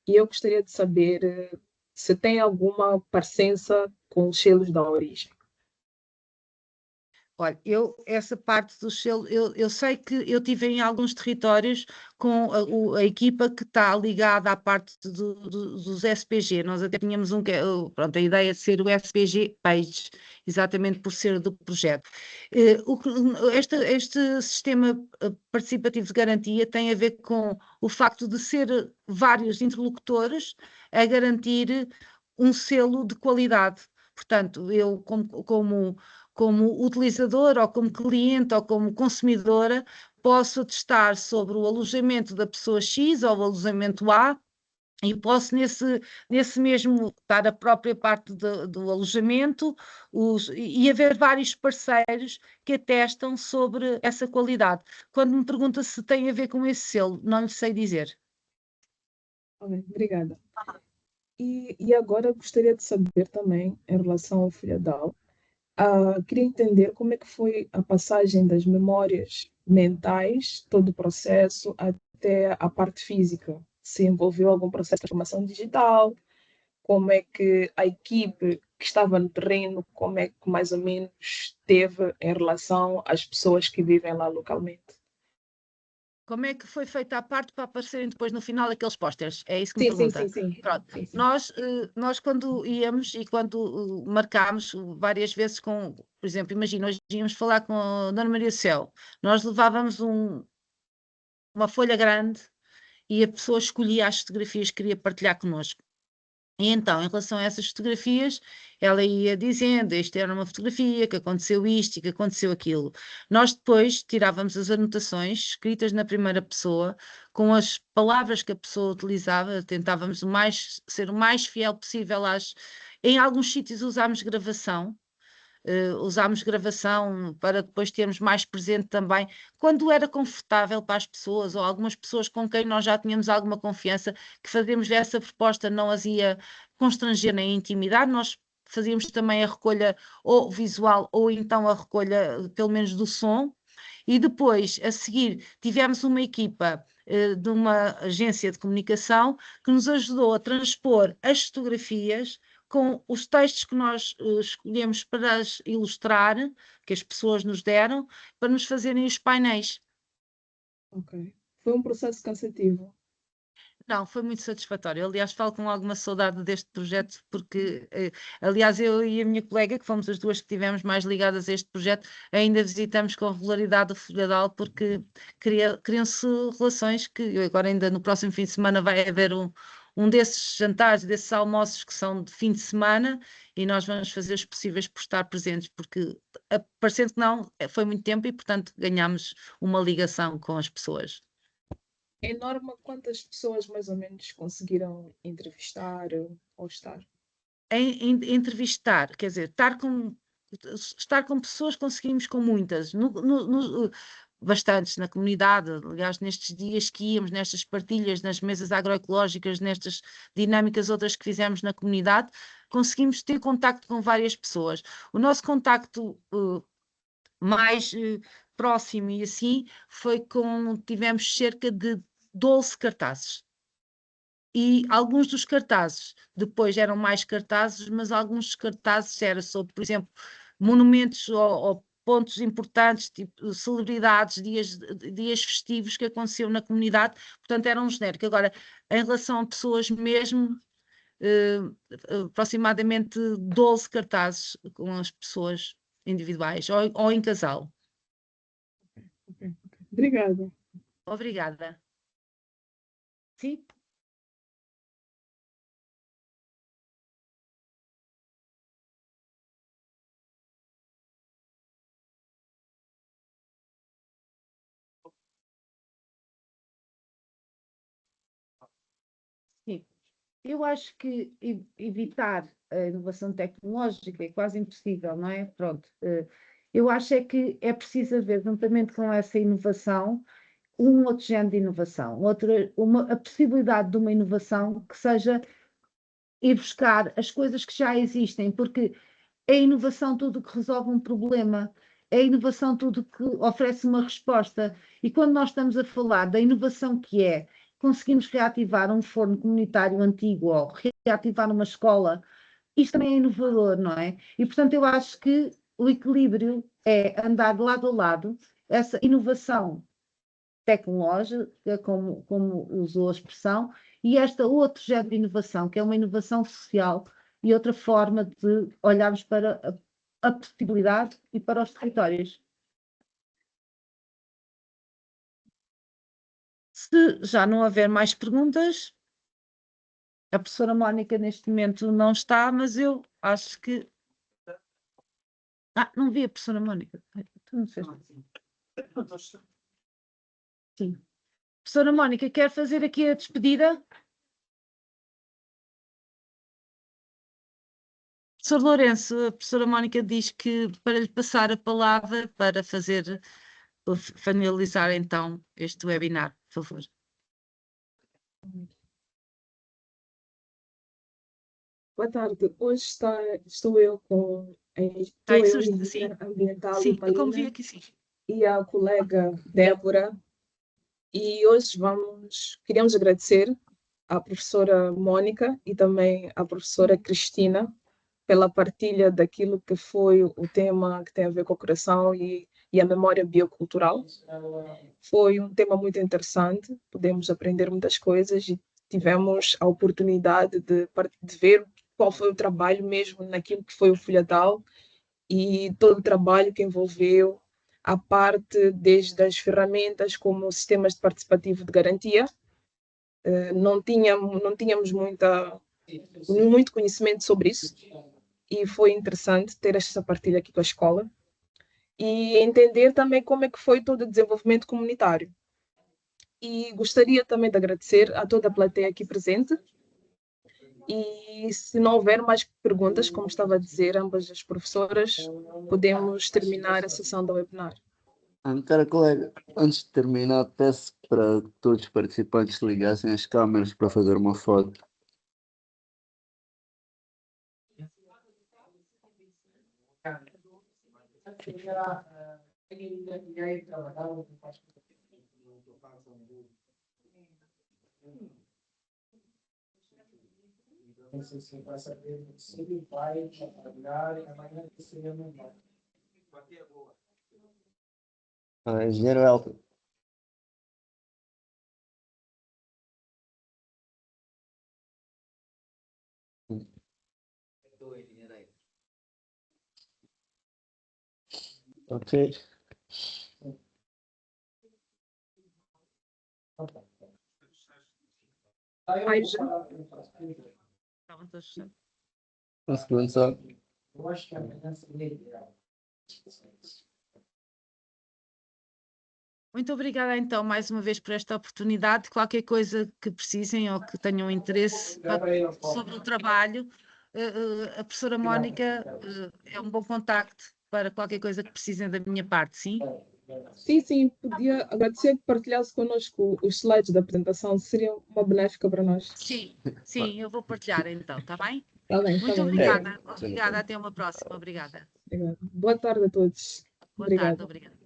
e eu gostaria de saber se tem alguma parecença com os selos da origem. Olha, essa parte do selo, eu sei que eu tive em alguns territórios com a equipa que está ligada à parte dos SPG. Nós até tínhamos pronto, a ideia de ser o SPG Page, exatamente por ser do projeto. Este sistema participativo de garantia tem a ver com o facto de ser vários interlocutores a garantir um selo de qualidade. Portanto, eu como utilizador, ou como cliente, ou como consumidora, posso atestar sobre o alojamento da pessoa X ou o alojamento A, e posso nesse mesmo dar a própria parte do alojamento e haver vários parceiros que atestam sobre essa qualidade. Quando me pergunta se tem a ver com esse selo, não lhe sei dizer. Ok, obrigada. E agora gostaria de saber também, em relação ao Folhadal, queria entender como é que foi a passagem das memórias mentais, todo o processo, até a parte física. Se envolveu algum processo de transformação digital, como é que a equipe que estava no terreno, como é que mais ou menos teve em relação às pessoas que vivem lá localmente? Como é que foi feita a parte para aparecerem depois no final aqueles pósteres? É isso que me Sim, sim, pergunta. sim, sim. Pronto. Sim, sim. Nós quando íamos e quando marcámos várias vezes com, por exemplo, imagina, hoje íamos falar com a Dona Maria Céu, nós levávamos uma folha grande e a pessoa escolhia as fotografias que queria partilhar connosco. E então, em relação a essas fotografias, ela ia dizendo, isto era uma fotografia, que aconteceu isto e que aconteceu aquilo. Nós depois tirávamos as anotações escritas na primeira pessoa, com as palavras que a pessoa utilizava, tentávamos ser o mais fiel possível às... Em alguns sítios usámos gravação para depois termos mais presente também, quando era confortável para as pessoas, ou algumas pessoas com quem nós já tínhamos alguma confiança, que fazíamos essa proposta, não as ia constranger nem intimidar, nós fazíamos também a recolha ou visual, ou então a recolha, pelo menos, do som, e depois, a seguir, tivemos uma equipa de uma agência de comunicação que nos ajudou a transpor as fotografias com os textos que nós escolhemos para as ilustrar, que as pessoas nos deram, para nos fazerem os painéis. Ok. Foi um processo cansativo. Não, foi muito satisfatório. Aliás, falo com alguma saudade deste projeto, porque, aliás, eu e a minha colega, que fomos as duas que estivemos mais ligadas a este projeto, ainda visitamos com regularidade o Folhadal, porque criam-se relações que agora, ainda no próximo fim de semana, vai haver um desses jantares, desses almoços que são de fim de semana, e nós vamos fazer os possíveis por estar presentes, porque, parecendo que não, foi muito tempo e, portanto, ganhámos uma ligação com as pessoas. Em norma, quantas pessoas mais ou menos conseguiram entrevistar ou estar? Entrevistar, quer dizer, estar com pessoas conseguimos com muitas, bastantes na comunidade, aliás, nestes dias que íamos, nestas partilhas, nas mesas agroecológicas, nestas dinâmicas outras que fizemos na comunidade, conseguimos ter contacto com várias pessoas. O nosso contacto mais próximo e assim foi tivemos cerca de 12 cartazes. E alguns dos cartazes depois eram mais cartazes, mas alguns dos cartazes eram sobre, por exemplo, monumentos ou pontos importantes, tipo celebridades, dias festivos que aconteciam na comunidade, portanto era um genérico. Agora, em relação a pessoas mesmo, aproximadamente 12 cartazes com as pessoas individuais ou em casal. Ok. Obrigada. Obrigada. Sim? Sim. Eu acho que evitar a inovação tecnológica é quase impossível, não é? Pronto. Eu acho é que é preciso haver, juntamente com essa inovação, um outro género de inovação, a possibilidade de uma inovação que seja ir buscar as coisas que já existem, porque é a inovação tudo que resolve um problema, é a inovação tudo que oferece uma resposta. E quando nós estamos a falar da inovação que é, conseguimos reativar um forno comunitário antigo ou reativar uma escola, isto também é inovador, não é? E, portanto, eu acho que o equilíbrio é andar lado a lado, essa inovação tecnológica, como usou a expressão, e esta outro género de inovação, que é uma inovação social e outra forma de olharmos para a possibilidade e para os territórios. Se já não houver mais perguntas, a professora Mónica neste momento não está, mas eu acho que... não vi a professora Mónica. Tu não sei. Sim. Professora Mónica, quer fazer aqui a despedida? Professor Lourenço, a professora Mónica diz que para lhe passar a palavra para finalizar então este webinar, por favor. Boa tarde. Hoje estou eu com a engenheira ambiental Sim, como vi Marina aqui, sim. e a colega Débora. E hoje queríamos agradecer à professora Mônica e também à professora Cristina pela partilha daquilo que foi o tema que tem a ver com o coração e e a memória biocultural. Foi um tema muito interessante, pudemos aprender muitas coisas e tivemos a oportunidade de ver qual foi o trabalho mesmo naquilo que foi o Folhadal e todo o trabalho que envolveu a parte desde as ferramentas como sistemas de participativo de garantia. Não tínhamos muito conhecimento sobre isso e foi interessante ter esta partilha aqui com a escola e entender também como é que foi todo o desenvolvimento comunitário. E gostaria também de agradecer a toda a plateia aqui presente. E se não houver mais perguntas, como estava a dizer ambas as professoras, podemos terminar a sessão da webinar. Cara, colega, antes de terminar, peço para que todos os participantes ligassem as câmeras para fazer uma foto. Você vai saber se ele vai trabalhar e amanhã seria melhor. Engenheiro Elton. Ok. Aí já. Um segundo só. Eu acho que amanhã seria ideal. Muito obrigada, então, mais uma vez por esta oportunidade. Qualquer coisa que precisem ou que tenham interesse sobre o trabalho, a professora Mónica é um bom contacto para qualquer coisa que precisem da minha parte, sim? Sim, podia agradecer que partilhasse connosco os slides da apresentação, seria uma benéfica para nós. Sim, eu vou partilhar então, está bem? Tá bem. Muito obrigada, até uma próxima, obrigada. Obrigada. Boa tarde a todos. Boa Obrigada. tarde, obrigada.